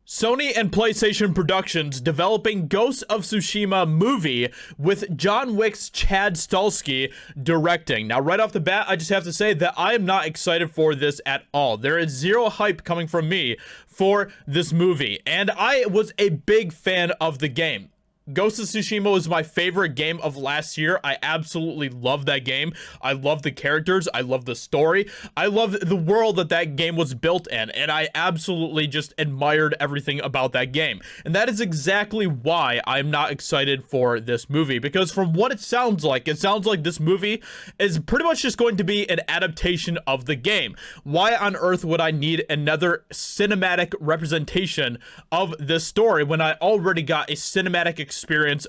Sony and PlayStation Productions developing Ghost of Tsushima movie with John Wick's Chad Stahelski directing. Now, right off the bat, I just have to say that I am not excited for this at all. There is zero hype coming from me for this movie, and I was a big fan of the game. Ghost of Tsushima was my favorite game of last year. I absolutely love that game. I love the characters. I love the story. I love the world that that game was built in, and I absolutely just admired everything about that game. And that is exactly why I'm not excited for this movie, because from what it sounds like this movie is pretty much just going to be an adaptation of the game. Why on earth would I need another cinematic representation of this story when I already got a cinematic experience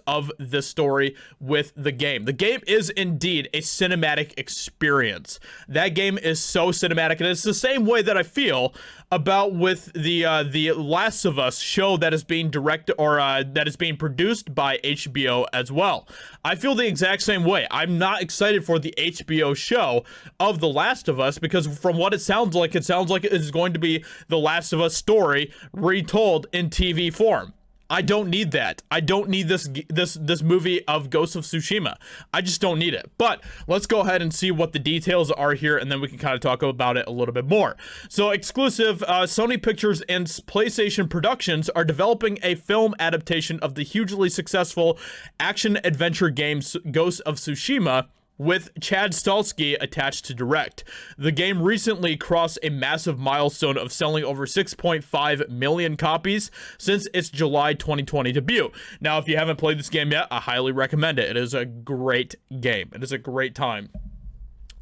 of this story with the game? The game is indeed a cinematic experience. That game is so cinematic, and it's the same way that I feel about with the Last of Us show that is being directed or that is being produced by HBO as well. I feel the exact same way. I'm not excited for the HBO show of The Last of Us because from what it sounds like it is going to be the Last of Us story retold in TV form. I don't need that. I don't need this movie of Ghost of Tsushima. I just don't need it. But let's go ahead and see what the details are here, and then we can kind of talk about it a little bit more. So, exclusive, Sony Pictures and PlayStation Productions are developing a film adaptation of the hugely successful action-adventure game Ghost of Tsushima, with Chad Stahelski attached to direct. The game recently crossed a massive milestone of selling over 6.5 million copies since its July 2020 debut. Now, if you haven't played this game yet, I highly recommend it. It is a great game. It is a great time.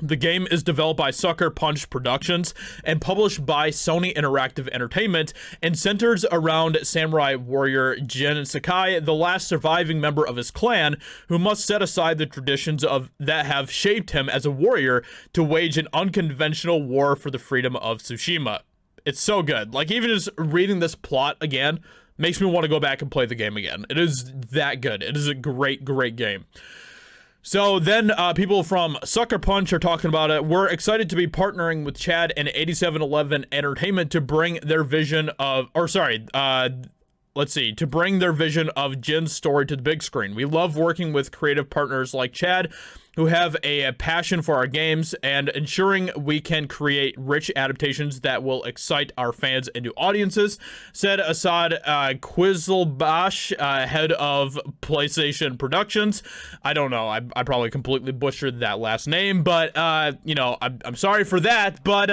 The game is developed by Sucker Punch Productions and published by Sony Interactive Entertainment and centers around samurai warrior Jin Sakai, the last surviving member of his clan, who must set aside the traditions that have shaped him as a warrior to wage an unconventional war for the freedom of Tsushima. It's so good. Like, even just reading this plot again makes me want to go back and play the game again. It is that good. It is a great, great game. So then people from Sucker Punch are talking about it. We're excited to be partnering with Chad and 8711 Entertainment to bring their vision of, to bring their vision of Jin's story to the big screen. We love working with creative partners like Chad, who have a passion for our games and ensuring we can create rich adaptations that will excite our fans and new audiences, said Assad Quizelbash, head of PlayStation Productions. I don't know, I probably completely butchered that last name, but I'm sorry for that, but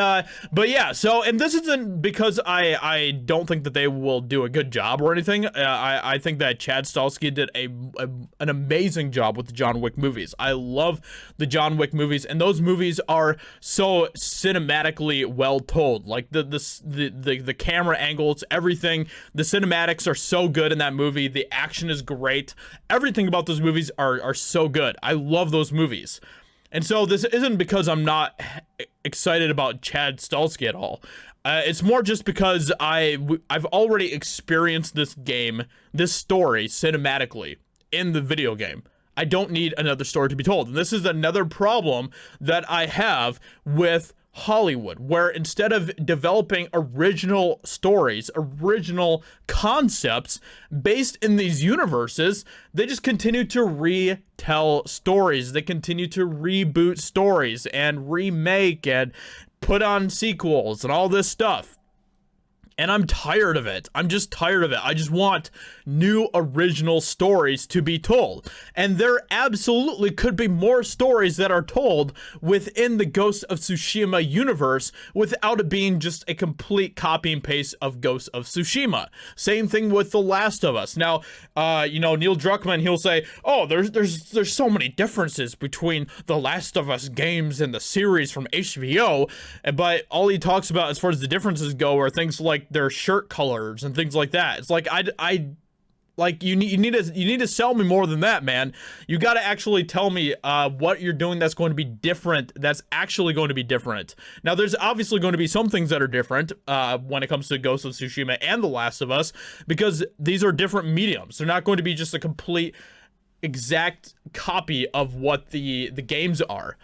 yeah, so, and this isn't because I don't think that they will do a good job or anything. I think that Chad Stahelski did an amazing job with the John Wick movies. I love the John Wick movies, and those movies are so cinematically well told. Like the camera angles, everything, the cinematics are so good in that movie. The action is great. Everything about those movies are so good. I love those movies. And so this isn't because I'm not excited about Chad Stahelski at all. It's more just because I've already experienced this game, this story cinematically in the video game. I don't need another story to be told. And this is another problem that I have with Hollywood, where instead of developing original stories, original concepts based in these universes, they just continue to retell stories. They continue to reboot stories and remake and put on sequels and all this stuff. And I'm tired of it. I'm just tired of it. I just want new original stories to be told. And there absolutely could be more stories that are told within the Ghost of Tsushima universe without it being just a complete copy and paste of Ghost of Tsushima. Same thing with The Last of Us. Now, Neil Druckmann, he'll say, oh, there's so many differences between The Last of Us games and the series from HBO. But all he talks about as far as the differences go are things like their shirt colors and things like that. It's like you need to sell me more than that, man. You got to actually tell me what you're doing that's going to be different, that's actually going to be different. Now, there's obviously going to be some things that are different when it comes to Ghost of Tsushima and The Last of Us, because these are different mediums. They're not going to be just a complete exact copy of what the games are,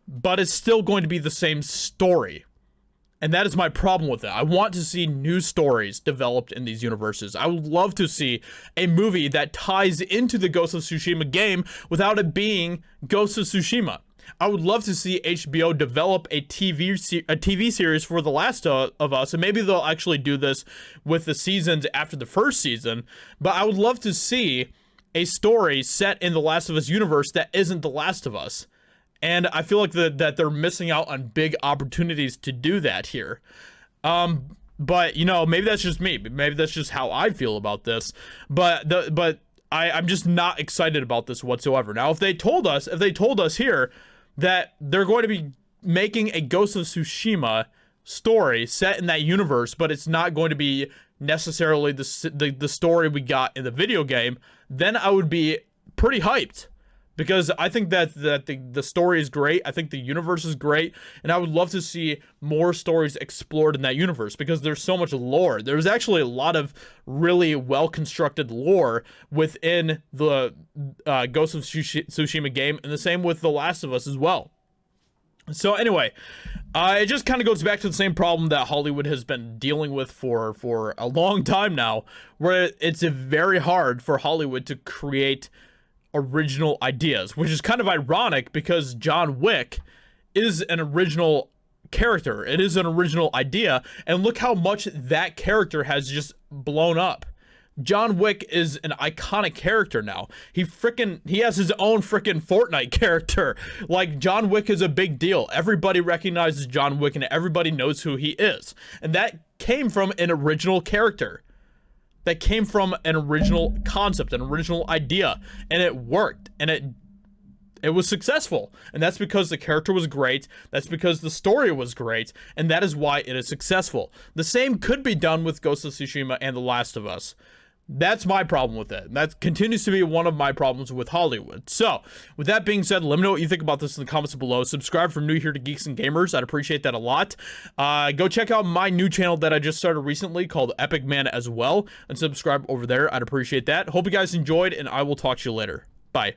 but it's still going to be the same story. And that is my problem with it. I want to see new stories developed in these universes. I would love to see a movie that ties into the Ghost of Tsushima game without it being Ghost of Tsushima. I would love to see HBO develop a TV series for The Last of Us, and maybe they'll actually do this with the seasons after the first season, but I would love to see a story set in The Last of Us universe that isn't The Last of Us. And I feel like that they're missing out on big opportunities to do that here. But, you know, maybe that's just me. Maybe that's just how I feel about this. But I'm just not excited about this whatsoever. Now, if they told us here that they're going to be making a Ghost of Tsushima story set in that universe, but it's not going to be necessarily the story we got in the video game, then I would be pretty hyped. Because I think that the story is great. I think the universe is great. And I would love to see more stories explored in that universe because there's so much lore. There's actually a lot of really well-constructed lore within the Ghost of Tsushima game. And the same with The Last of Us as well. So anyway, it just kind of goes back to the same problem that Hollywood has been dealing with for a long time now. Where it's very hard for Hollywood to create original ideas, which is kind of ironic because John Wick is an original character. It is an original idea, and look how much that character has just blown up. John Wick is an iconic character now. He has his own freaking Fortnite character. Like, John Wick is a big deal. Everybody recognizes John Wick and everybody knows who he is. And that came from an original character. That came from an original concept, an original idea, and it worked, and it was successful. And that's because the character was great, that's because the story was great, and that is why it is successful. The same could be done with Ghost of Tsushima and The Last of Us. That's my problem with it. That continues to be one of my problems with Hollywood. So, with that being said, let me know what you think about this in the comments below. Subscribe if you're new here to Geeks and Gamers. I'd appreciate that a lot. Go check out my new channel that I just started recently called Epic Man as well, and subscribe over there. I'd appreciate that. Hope you guys enjoyed, and I will talk to you later. Bye.